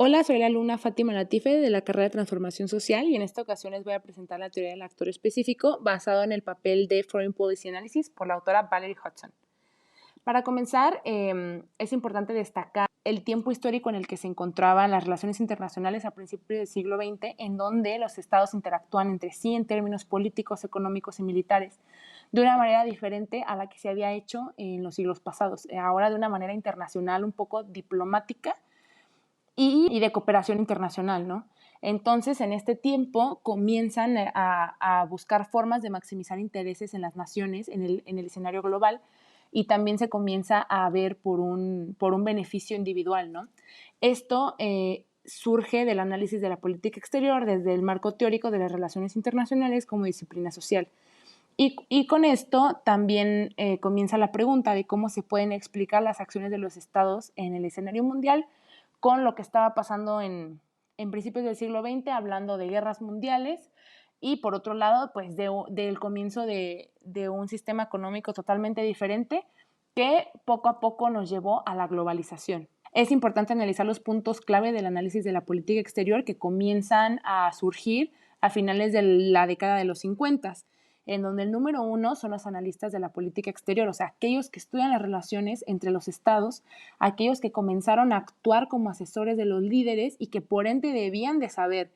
Hola, soy la alumna Fátima Latife de la carrera de Transformación Social y en esta ocasión les voy a presentar la teoría del actor específico basado en el papel de Foreign Policy Analysis por la autora Valerie Hudson. Para comenzar, es importante destacar el tiempo histórico en el que se encontraban las relaciones internacionales a principios del siglo XX, en donde los estados interactúan entre sí en términos políticos, económicos y militares, de una manera diferente a la que se había hecho en los siglos pasados, ahora de una manera internacional un poco diplomática y de cooperación internacional, ¿no? Entonces, en este tiempo comienzan a buscar formas de maximizar intereses en las naciones, en el escenario global, y también se comienza a ver por un beneficio individual, ¿no? Esto surge del análisis de la política exterior desde el marco teórico de las relaciones internacionales como disciplina social. Y con esto también comienza la pregunta de cómo se pueden explicar las acciones de los estados en el escenario mundial con lo que estaba pasando en principios del siglo XX, hablando de guerras mundiales, y por otro lado, pues del comienzo de un sistema económico totalmente diferente que poco a poco nos llevó a la globalización. Es importante analizar los puntos clave del análisis de la política exterior que comienzan a surgir a finales de la década de los 50, en donde el número uno son los analistas de la política exterior, o sea, aquellos que estudian las relaciones entre los estados, aquellos que comenzaron a actuar como asesores de los líderes y que por ende debían de saber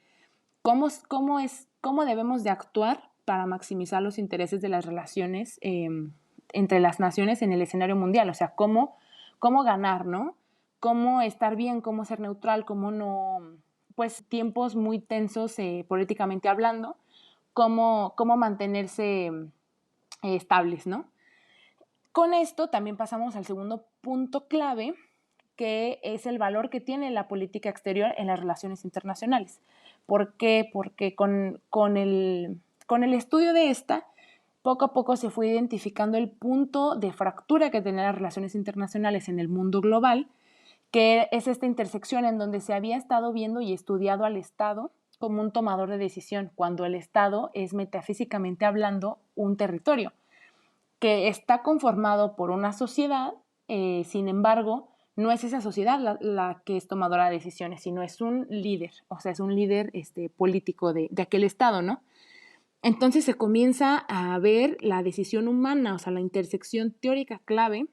cómo debemos de actuar para maximizar los intereses de las relaciones entre las naciones en el escenario mundial, o sea, cómo ganar, ¿no? Cómo estar bien, cómo ser neutral, cómo no, pues tiempos muy tensos políticamente hablando, cómo mantenerse estables, ¿no? Con esto también pasamos al segundo punto clave, que es el valor que tiene la política exterior en las relaciones internacionales. ¿Por qué? Porque con el estudio de esta, poco a poco se fue identificando el punto de fractura que tenían las relaciones internacionales en el mundo global, que es esta intersección en donde se había estado viendo y estudiado al Estado como un tomador de decisión, cuando el Estado es metafísicamente hablando un territorio que está conformado por una sociedad, sin embargo, no es esa sociedad la que es tomadora de decisiones, sino es un líder, o sea, es un líder político de aquel Estado, ¿no? Entonces se comienza a ver la decisión humana, o sea, la intersección teórica clave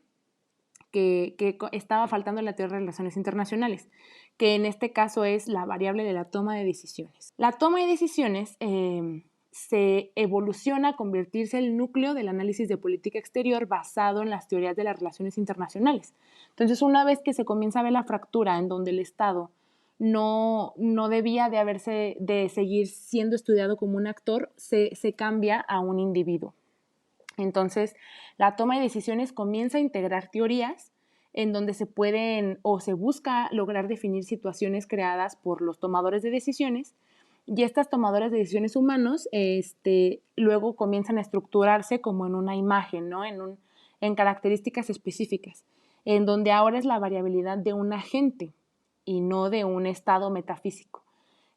que estaba faltando en la teoría de relaciones internacionales, que en este caso es la variable de la toma de decisiones. La toma de decisiones se evoluciona a convertirse en el núcleo del análisis de política exterior basado en las teorías de las relaciones internacionales. Entonces, una vez que se comienza a ver la fractura en donde el Estado no debía de seguir siendo estudiado como un actor, se cambia a un individuo. Entonces, la toma de decisiones comienza a integrar teorías en donde se pueden o se busca lograr definir situaciones creadas por los tomadores de decisiones, y estas tomadoras de decisiones humanos luego comienzan a estructurarse como en una imagen, ¿no? En características específicas, en donde ahora es la variabilidad de un agente y no de un estado metafísico.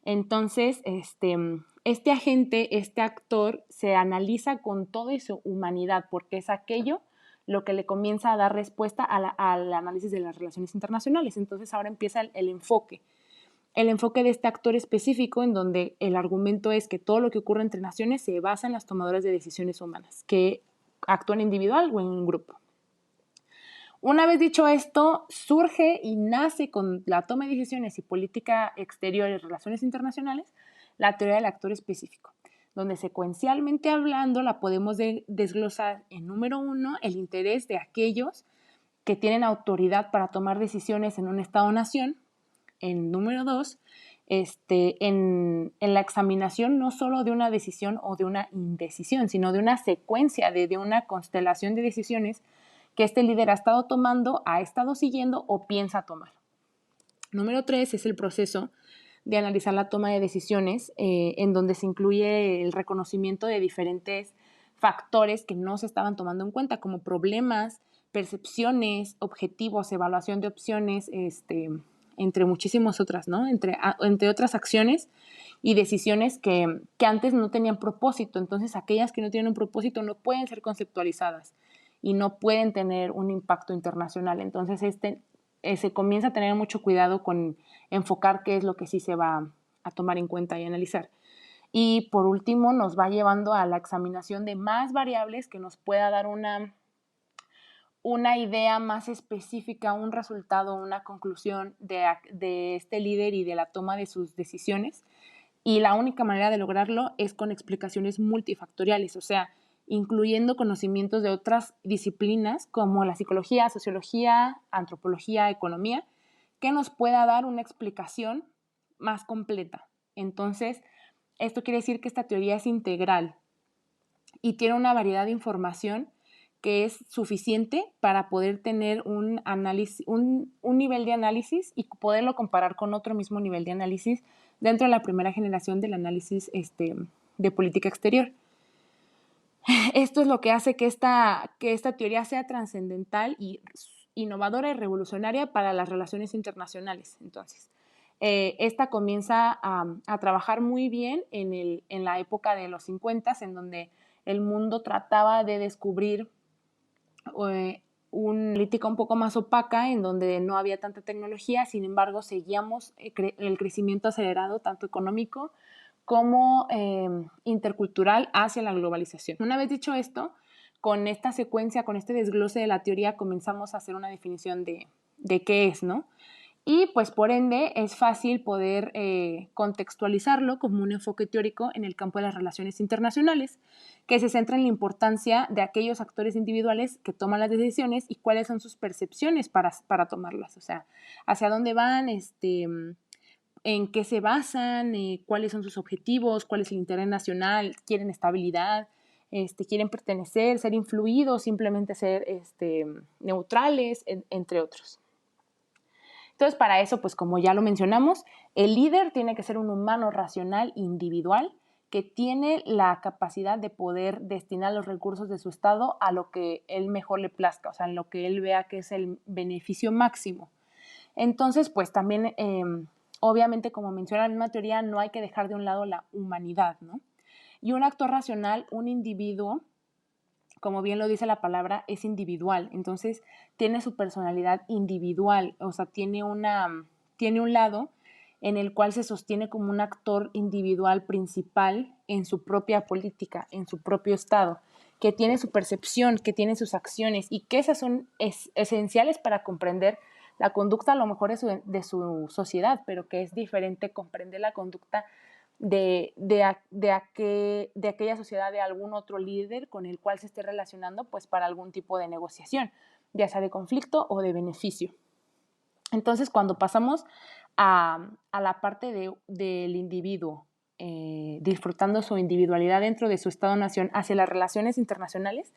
Entonces, este agente, este actor, se analiza con toda su humanidad, porque es aquello lo que le comienza a dar respuesta al análisis de las relaciones internacionales. Entonces ahora empieza el enfoque de este actor específico, en donde el argumento es que todo lo que ocurre entre naciones se basa en las tomadoras de decisiones humanas, que actúan individual o en un grupo. Una vez dicho esto, surge y nace con la toma de decisiones y política exterior y relaciones internacionales la teoría del actor específico, donde secuencialmente hablando la podemos desglosar en número uno, el interés de aquellos que tienen autoridad para tomar decisiones en un Estado-nación, en número dos, en la examinación no solo de una decisión o de una indecisión, sino de una secuencia, de una constelación de decisiones que este líder ha estado tomando, ha estado siguiendo o piensa tomar. Número 3 es el proceso de analizar la toma de decisiones, en donde se incluye el reconocimiento de diferentes factores que no se estaban tomando en cuenta, como problemas, percepciones, objetivos, evaluación de opciones, entre muchísimas otras, ¿no? Entre otras acciones y decisiones que antes no tenían propósito. Entonces, aquellas que no tienen un propósito no pueden ser conceptualizadas y no pueden tener un impacto internacional. Entonces, se comienza a tener mucho cuidado con enfocar qué es lo que sí se va a tomar en cuenta y analizar. Y por último, nos va llevando a la examinación de más variables que nos pueda dar una idea más específica, un resultado, una conclusión de este líder y de la toma de sus decisiones. Y la única manera de lograrlo es con explicaciones multifactoriales, o sea, incluyendo conocimientos de otras disciplinas como la psicología, sociología, antropología, economía, que nos pueda dar una explicación más completa. Entonces, esto quiere decir que esta teoría es integral y tiene una variedad de información que es suficiente para poder tener un nivel de análisis y poderlo comparar con otro mismo nivel de análisis dentro de la primera generación del análisis de política exterior. Esto es lo que hace que esta teoría sea trascendental y innovadora y revolucionaria para las relaciones internacionales. Entonces, esta comienza a trabajar muy bien en la época de los 50, en donde el mundo trataba de descubrir una política un poco más opaca, en donde no había tanta tecnología, sin embargo, seguíamos el crecimiento acelerado, tanto económico como intercultural, hacia la globalización. Una vez dicho esto, con esta secuencia, con este desglose de la teoría, comenzamos a hacer una definición de qué es, ¿no? Y pues por ende es fácil poder contextualizarlo como un enfoque teórico en el campo de las relaciones internacionales, que se centra en la importancia de aquellos actores individuales que toman las decisiones y cuáles son sus percepciones para tomarlas, o sea, hacia dónde van, en qué se basan, cuáles son sus objetivos, cuál es el interés nacional, quieren estabilidad, quieren pertenecer, ser influidos, simplemente ser neutrales, entre otros. Entonces, para eso, pues como ya lo mencionamos, el líder tiene que ser un humano racional individual que tiene la capacidad de poder destinar los recursos de su estado a lo que él mejor le plazca, o sea, en lo que él vea que es el beneficio máximo. Entonces, pues también, obviamente, como menciona la misma teoría, no hay que dejar de un lado la humanidad, ¿no? Y un actor racional, un individuo, como bien lo dice la palabra, es individual. Entonces, tiene su personalidad individual, o sea, tiene un lado en el cual se sostiene como un actor individual principal en su propia política, en su propio estado, que tiene su percepción, que tiene sus acciones y que esas son esenciales para comprender la conducta a lo mejor de su sociedad, pero que es diferente comprender la conducta de aquella sociedad, de algún otro líder con el cual se esté relacionando, pues para algún tipo de negociación, ya sea de conflicto o de beneficio. Entonces, cuando pasamos a la parte del individuo, disfrutando su individualidad dentro de su Estado-nación hacia las relaciones internacionales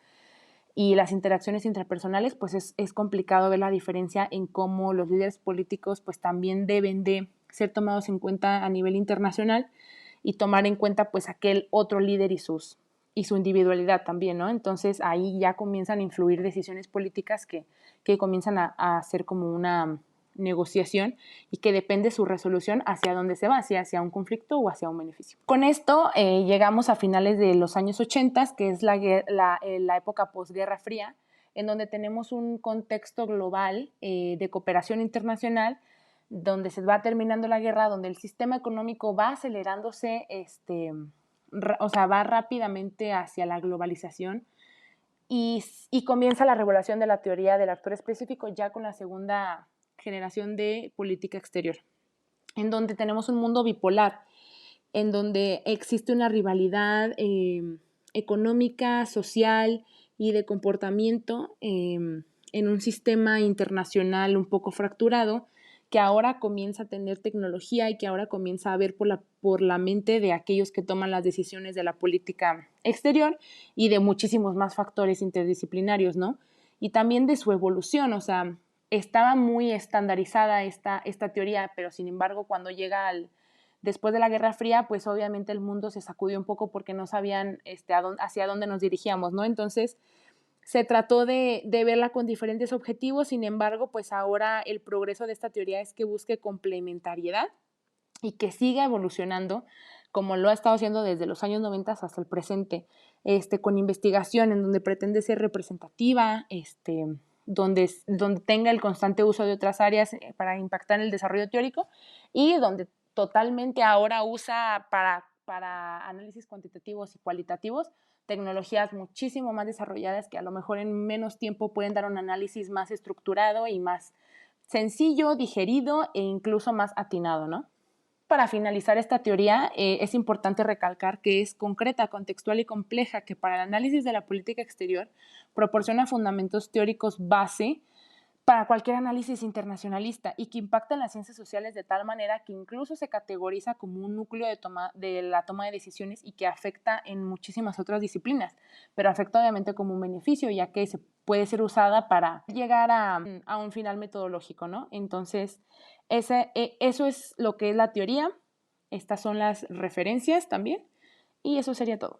y las interacciones interpersonales, pues es complicado ver la diferencia en cómo los líderes políticos pues también deben de ser tomados en cuenta a nivel internacional y tomar en cuenta pues aquel otro líder y su individualidad también, ¿no? Entonces ahí ya comienzan a influir decisiones políticas que comienzan a ser como una negociación y que depende su resolución hacia dónde se va, si hacia un conflicto o hacia un beneficio. Con esto llegamos a finales de los años 80, que es la época posguerra fría, en donde tenemos un contexto global de cooperación internacional, donde se va terminando la guerra, donde el sistema económico va acelerándose, o sea, va rápidamente hacia la globalización y comienza la regulación de la teoría del actor específico ya con la segunda generación de política exterior, en donde tenemos un mundo bipolar, en donde existe una rivalidad económica, social y de comportamiento en un sistema internacional un poco fracturado, que ahora comienza a tener tecnología y que ahora comienza a ver por la mente de aquellos que toman las decisiones de la política exterior y de muchísimos más factores interdisciplinarios, ¿no? Y también de su evolución, o sea, estaba muy estandarizada esta teoría, pero sin embargo cuando llega después de la Guerra Fría, pues obviamente el mundo se sacudió un poco porque no sabían hacia dónde nos dirigíamos, ¿no? Entonces se trató de verla con diferentes objetivos, sin embargo, pues ahora el progreso de esta teoría es que busque complementariedad y que siga evolucionando como lo ha estado haciendo desde los años 90 hasta el presente, con investigación en donde pretende ser representativa, donde tenga el constante uso de otras áreas para impactar en el desarrollo teórico, y donde totalmente ahora usa para análisis cuantitativos y cualitativos tecnologías muchísimo más desarrolladas que a lo mejor en menos tiempo pueden dar un análisis más estructurado y más sencillo, digerido e incluso más atinado, ¿no? Para finalizar esta teoría, es importante recalcar que es concreta, contextual y compleja, que para el análisis de la política exterior proporciona fundamentos teóricos base para cualquier análisis internacionalista y que impacta en las ciencias sociales de tal manera que incluso se categoriza como un núcleo de la toma de decisiones y que afecta en muchísimas otras disciplinas, pero afecta obviamente como un beneficio, ya que se puede ser usada para llegar a un final metodológico, ¿no? Entonces, eso es lo que es la teoría, estas son las referencias también, y eso sería todo.